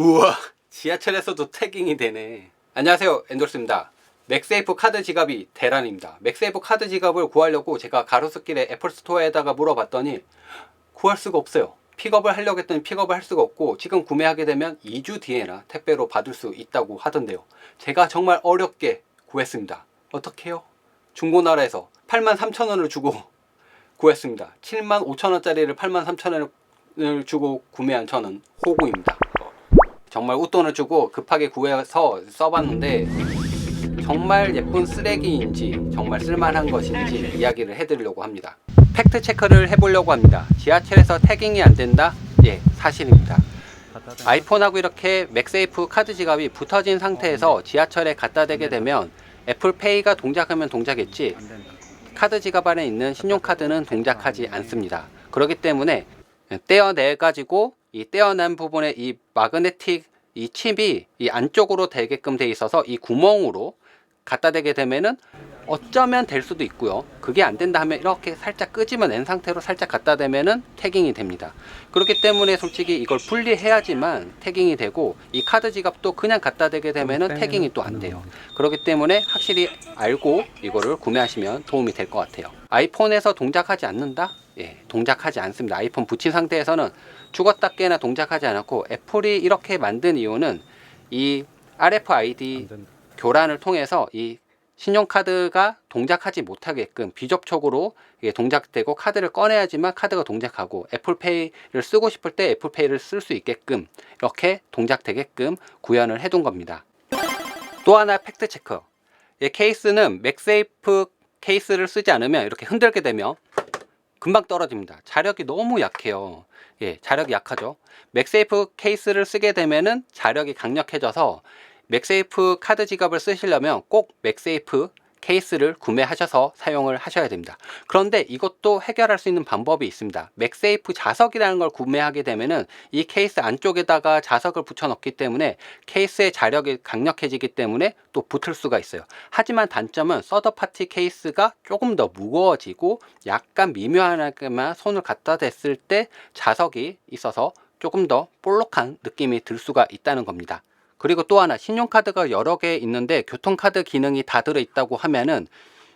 우와, 지하철에서도 태깅이 되네. 안녕하세요, 엔돌스입니다. 맥세이프 카드 지갑이 대란입니다. 맥세이프 카드 지갑을 구하려고 제가 가로수길에 애플스토어에다가 물어봤더니 구할 수가 없어요. 픽업을 하려고 했더니 픽업을 할 수가 없고, 지금 구매하게 되면 2주 뒤에나 택배로 받을 수 있다고 하던데요. 제가 정말 어렵게 구했습니다. 어떻게 해요? 중고나라에서 83,000원을 주고 구했습니다. 75,000원짜리를 83,000원을 주고 구매한 저는 호구입니다. 정말 웃돈을 주고 급하게 구해서 써봤는데 정말 예쁜 쓰레기인지 정말 쓸만한 것인지 이야기를 해드리려고 합니다. 팩트 체크를 해보려고 합니다. 지하철에서 태깅이 안 된다? 예, 사실입니다. 아이폰하고 이렇게 맥세이프 카드 지갑이 붙어진 상태에서 지하철에 갖다 대게 되면 애플페이가 동작하면 동작했지 카드 지갑 안에 있는 신용카드는 동작하지 않습니다. 그렇기 때문에 떼어내 가지고 이 떼어난 부분에 이 마그네틱 이 칩이 이 안쪽으로 되게끔 돼 있어서 이 구멍으로 갖다 대게 되면은 어쩌면 될 수도 있고요. 그게 안 된다 하면 이렇게 살짝 끄집어낸 상태로 살짝 갖다 대면은 태깅이 됩니다. 그렇기 때문에 솔직히 이걸 분리해야지만 태깅이 되고, 이 카드 지갑도 그냥 갖다 대게 되면은 태깅이 또 안 돼요. 그렇기 때문에 확실히 알고 이거를 구매하시면 도움이 될 것 같아요. 아이폰에서 동작하지 않는다? 예, 동작하지 않습니다. 아이폰 붙인 상태에서는 죽었다 깨나 동작하지 않았고, 애플이 이렇게 만든 이유는 이 RFID 교란을 통해서 이 신용카드가 동작하지 못하게끔 비접촉으로 동작되고, 카드를 꺼내야지만 카드가 동작하고, 애플페이를 쓰고 싶을 때 애플페이를 쓸 수 있게끔 이렇게 동작되게끔 구현을 해둔 겁니다. 또 하나 팩트 체크. 이 케이스는 맥세이프 케이스를 쓰지 않으면 이렇게 흔들게 되면 금방 떨어집니다. 자력이 너무 약해요. 예, 자력이 약하죠. 맥세이프 케이스를 쓰게 되면은 자력이 강력해져서 맥세이프 카드 지갑을 쓰시려면 꼭 맥세이프 케이스를 구매하셔서 사용을 하셔야 됩니다. 그런데 이것도 해결할 수 있는 방법이 있습니다. 맥세이프 자석이라는 걸 구매하게 되면은 이 케이스 안쪽에다가 자석을 붙여 넣기 때문에 케이스의 자력이 강력해지기 때문에 또 붙을 수가 있어요. 하지만 단점은 서드파티 케이스가 조금 더 무거워지고 약간 미묘하게만 손을 갖다 댔을 때 자석이 있어서 조금 더 볼록한 느낌이 들 수가 있다는 겁니다. 그리고 또 하나, 신용카드가 여러 개 있는데 교통카드 기능이 다 들어있다고 하면은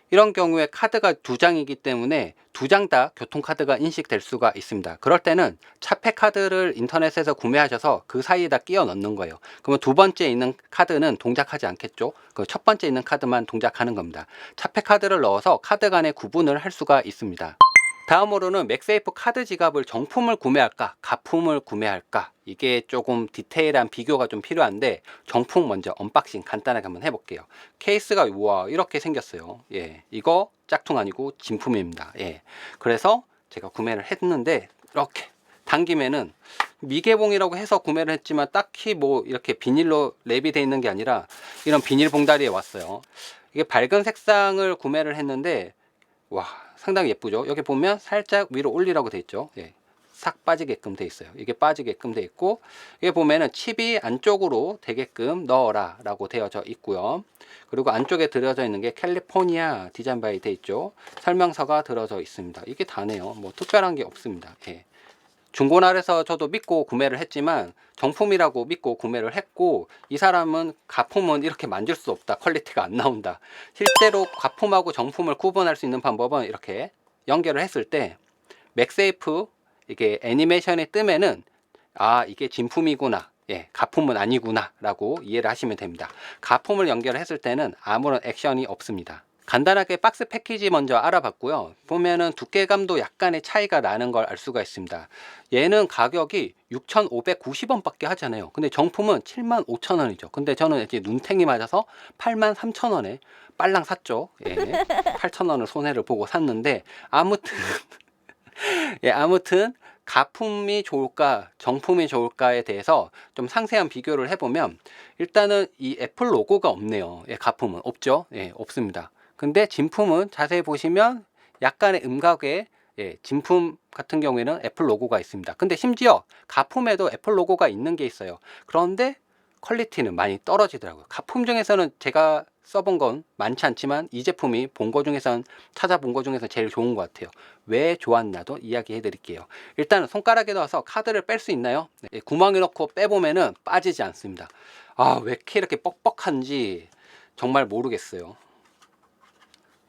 이런 경우에 카드가 두 장이기 때문에 두 장 다 교통카드가 인식될 수가 있습니다. 그럴 때는 차폐카드를 인터넷에서 구매하셔서 그 사이에다 끼워 넣는 거예요. 그러면 두 번째 있는 카드는 동작하지 않겠죠. 그 첫 번째 있는 카드만 동작하는 겁니다. 차폐카드를 넣어서 카드 간의 구분을 할 수가 있습니다. 다음으로는 맥세이프 카드 지갑을 정품을 구매할까 가품을 구매할까, 이게 조금 디테일한 비교가 좀 필요한데, 정품 먼저 언박싱 간단하게 한번 해볼게요. 케이스가 우와 이렇게 생겼어요. 예, 이거 짝퉁 아니고 진품입니다. 예, 그래서 제가 구매를 했는데 이렇게 당기면은 미개봉이라고 해서 구매를 했지만 딱히 뭐 이렇게 비닐로 랩이 돼 있는 게 아니라 이런 비닐 봉다리에 왔어요. 이게 밝은 색상을 구매를 했는데 와, 상당히 예쁘죠. 여기 보면 살짝 위로 올리라고 돼 있죠. 예, 싹 빠지게끔 돼 있어요. 이게 빠지게끔 돼 있고, 여기 보면은 칩이 안쪽으로 되게끔 넣어라 라고 되어져 있고요. 그리고 안쪽에 들어져 있는 게 캘리포니아 디자인 바이 돼 있죠. 설명서가 들어져 있습니다. 이게 다네요. 뭐 특별한 게 없습니다. 예. 중고나라에서 저도 믿고 구매를 했지만 정품이라고 믿고 구매를 했고, 이 사람은 가품은 이렇게 만질 수 없다, 퀄리티가 안 나온다. 실제로 가품하고 정품을 구분할 수 있는 방법은 이렇게 연결을 했을 때 맥세이프 이게 애니메이션이 뜨면은 아, 이게 진품이구나, 예, 가품은 아니구나 라고 이해를 하시면 됩니다. 가품을 연결했을 때는 아무런 액션이 없습니다. 간단하게 박스 패키지 먼저 알아봤고요. 보면은 두께감도 약간의 차이가 나는 걸 알 수가 있습니다. 얘는 가격이 6,590원 밖에 하잖아요. 근데 정품은 75,000원이죠. 근데 저는 이제 눈탱이 맞아서 83,000원에 빨랑 샀죠. 예, 8,000원을 손해를 보고 샀는데 아무튼 예, 아무튼 가품이 좋을까 정품이 좋을까에 대해서 좀 상세한 비교를 해보면, 일단은 이 애플 로고가 없네요. 예, 가품은 없죠. 예, 없습니다. 근데 진품은 자세히 보시면 약간의 음각에, 예, 진품 같은 경우에는 애플 로고가 있습니다. 근데 심지어 가품에도 애플 로고가 있는 게 있어요. 그런데 퀄리티는 많이 떨어지더라고요. 가품 중에서는 제가 써본 건 많지 않지만 이 제품이 본 거 중에선 찾아본 거 중에서 제일 좋은 것 같아요. 왜 좋았나도 이야기해 드릴게요. 일단 손가락에 넣어서 카드를 뺄 수 있나요? 네, 구멍에 넣고 빼보면은 빠지지 않습니다. 아, 왜 이렇게 뻑뻑한지 정말 모르겠어요.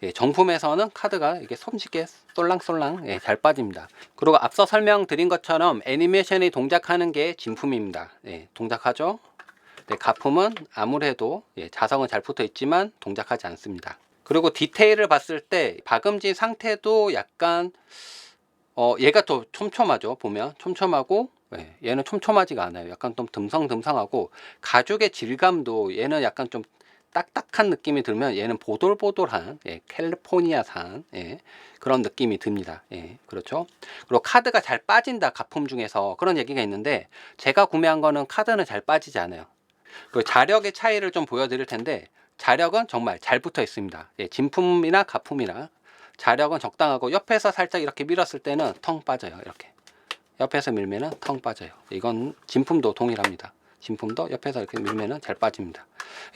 예, 정품에서는 카드가 이게 손쉽게 쏠랑쏠랑 예, 잘 빠집니다. 그리고 앞서 설명드린 것처럼 애니메이션이 동작하는 게 진품입니다. 예, 동작하죠? 네, 가품은 아무래도 예, 자석은 잘 붙어 있지만 동작하지 않습니다. 그리고 디테일을 봤을 때 박음질 상태도 약간 얘가 더 촘촘하죠. 보면 촘촘하고 예, 얘는 촘촘하지가 않아요. 약간 좀 듬성듬성하고 가죽의 질감도 얘는 약간 좀 딱딱한 느낌이 들면 얘는 보돌보돌한 예, 캘리포니아산 예, 그런 느낌이 듭니다. 예, 그렇죠. 그리고 카드가 잘 빠진다 가품 중에서 그런 얘기가 있는데 제가 구매한 거는 카드는 잘 빠지지 않아요. 그 자력의 차이를 좀 보여드릴 텐데 자력은 정말 잘 붙어 있습니다. 예, 진품이나 가품이나 자력은 적당하고 옆에서 살짝 이렇게 밀었을 때는 텅 빠져요. 이렇게 옆에서 밀면은 텅 빠져요. 이건 진품도 동일합니다. 진품도 옆에서 이렇게 밀면은 잘 빠집니다.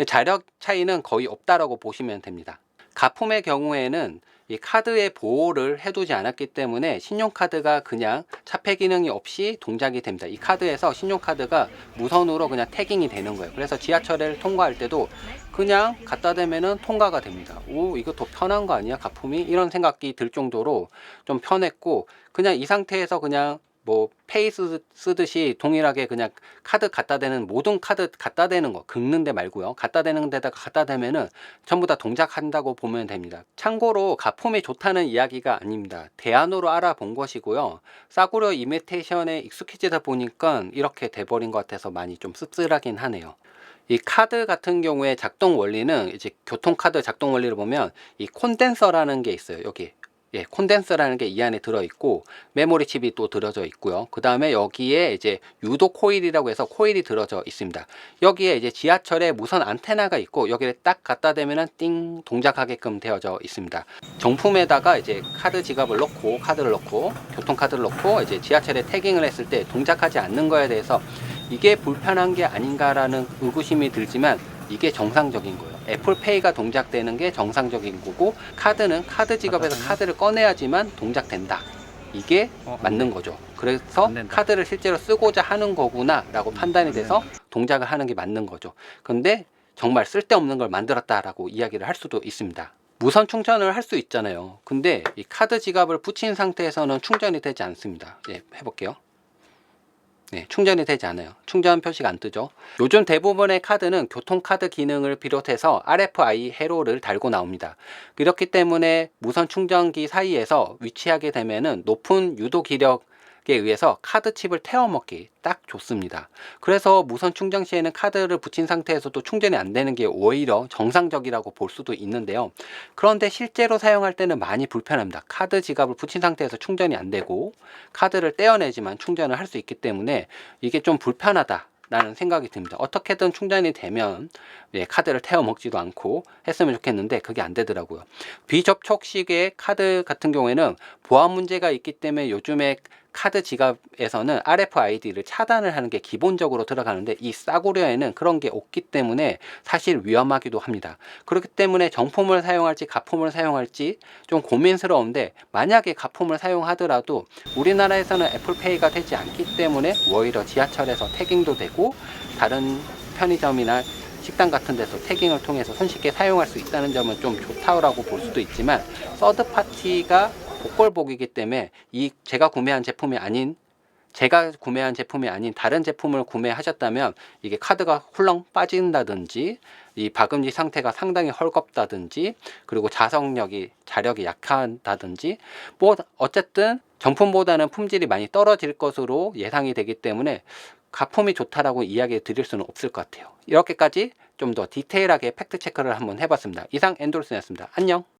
자력 차이는 거의 없다라고 보시면 됩니다. 가품의 경우에는 이 카드의 보호를 해두지 않았기 때문에 신용카드가 그냥 차폐 기능이 없이 동작이 됩니다. 이 카드에서 신용카드가 무선으로 그냥 태깅이 되는 거예요. 그래서 지하철을 통과할 때도 그냥 갖다 대면은 통과가 됩니다. 오, 이거 더 편한 거 아니야 가품이? 이런 생각이 들 정도로 좀 편했고 그냥 이 상태에서 그냥 뭐 페이 쓰듯이 동일하게 그냥 카드 갖다 대는 모든 카드 갖다 대는 거 긁는 데 말고요. 갖다 대는 데다가 갖다 대면은 전부 다 동작한다고 보면 됩니다. 참고로 가품이 좋다는 이야기가 아닙니다. 대안으로 알아본 것이고요. 싸구려 이미테이션에 익숙해지다 보니까 이렇게 돼버린 것 같아서 많이 좀 씁쓸하긴 하네요. 이 카드 같은 경우에 작동 원리는 이제 교통카드 작동 원리를 보면 이 콘덴서라는 게 있어요. 여기 예, 콘덴서라는 게 이 안에 들어있고 메모리 칩이 또 들어져 있고요. 그 다음에 여기에 이제 유도 코일이라고 해서 코일이 들어져 있습니다. 여기에 이제 지하철에 무선 안테나가 있고 여기를 딱 갖다 대면은 띵 동작하게끔 되어져 있습니다. 정품에다가 이제 카드 지갑을 넣고 카드를 넣고 교통카드를 넣고 이제 지하철에 태깅을 했을 때 동작하지 않는 거에 대해서 이게 불편한 게 아닌가라는 의구심이 들지만 이게 정상적인 거예요. 애플페이가 동작되는 게 정상적인 거고 카드는 카드 지갑에서 카드를 꺼내야지만 동작된다. 이게 맞는 거죠. 그래서 카드를 실제로 쓰고자 하는 거구나 라고 판단이 돼서 동작을 하는 게 맞는 거죠. 근데 정말 쓸데없는 걸 만들었다라고 이야기를 할 수도 있습니다. 무선 충전을 할 수 있잖아요. 근데 이 카드 지갑을 붙인 상태에서는 충전이 되지 않습니다. 예, 해볼게요. 네, 충전이 되지 않아요. 충전 표시가 안 뜨죠. 요즘 대부분의 카드는 교통카드 기능을 비롯해서 RFI 회로를 달고 나옵니다. 그렇기 때문에 무선 충전기 사이에서 위치하게 되면은 높은 유도 기력에 의해서 카드 칩을 태워먹기 딱 좋습니다. 그래서 무선 충전 시에는 카드를 붙인 상태에서도 충전이 안 되는 게 오히려 정상적이라고 볼 수도 있는데요. 그런데 실제로 사용할 때는 많이 불편합니다. 카드 지갑을 붙인 상태에서 충전이 안 되고 카드를 떼어내지만 충전을 할 수 있기 때문에 이게 좀 불편하다 라는 생각이 듭니다. 어떻게든 충전이 되면 예, 카드를 태워 먹지도 않고 했으면 좋겠는데 그게 안 되더라고요. 비접촉식의 카드 같은 경우에는 보안 문제가 있기 때문에 요즘에 카드 지갑에서는 RFID를 차단을 하는 게 기본적으로 들어가는데 이 싸구려에는 그런 게 없기 때문에 사실 위험하기도 합니다. 그렇기 때문에 정품을 사용할지 가품을 사용할지 좀 고민스러운데 만약에 가품을 사용하더라도 우리나라에서는 애플페이가 되지 않기 때문에 오히려 지하철에서 태깅도 되고 다른 편의점이나 식당 같은 데서 태깅을 통해서 손쉽게 사용할 수 있다는 점은 좀 좋다고 볼 수도 있지만 서드파티가 복골복이기 때문에 이 제가 구매한 제품이 아닌 다른 제품을 구매하셨다면 이게 카드가 훌렁 빠진다든지 이 박음질 상태가 상당히 헐겁다든지 그리고 자력이 약하다든지 뭐 어쨌든 정품보다는 품질이 많이 떨어질 것으로 예상이 되기 때문에 가품이 좋다라고 이야기 드릴 수는 없을 것 같아요. 이렇게까지 좀 더 디테일하게 팩트 체크를 한번 해봤습니다. 이상 엔돌슨이었습니다. 안녕.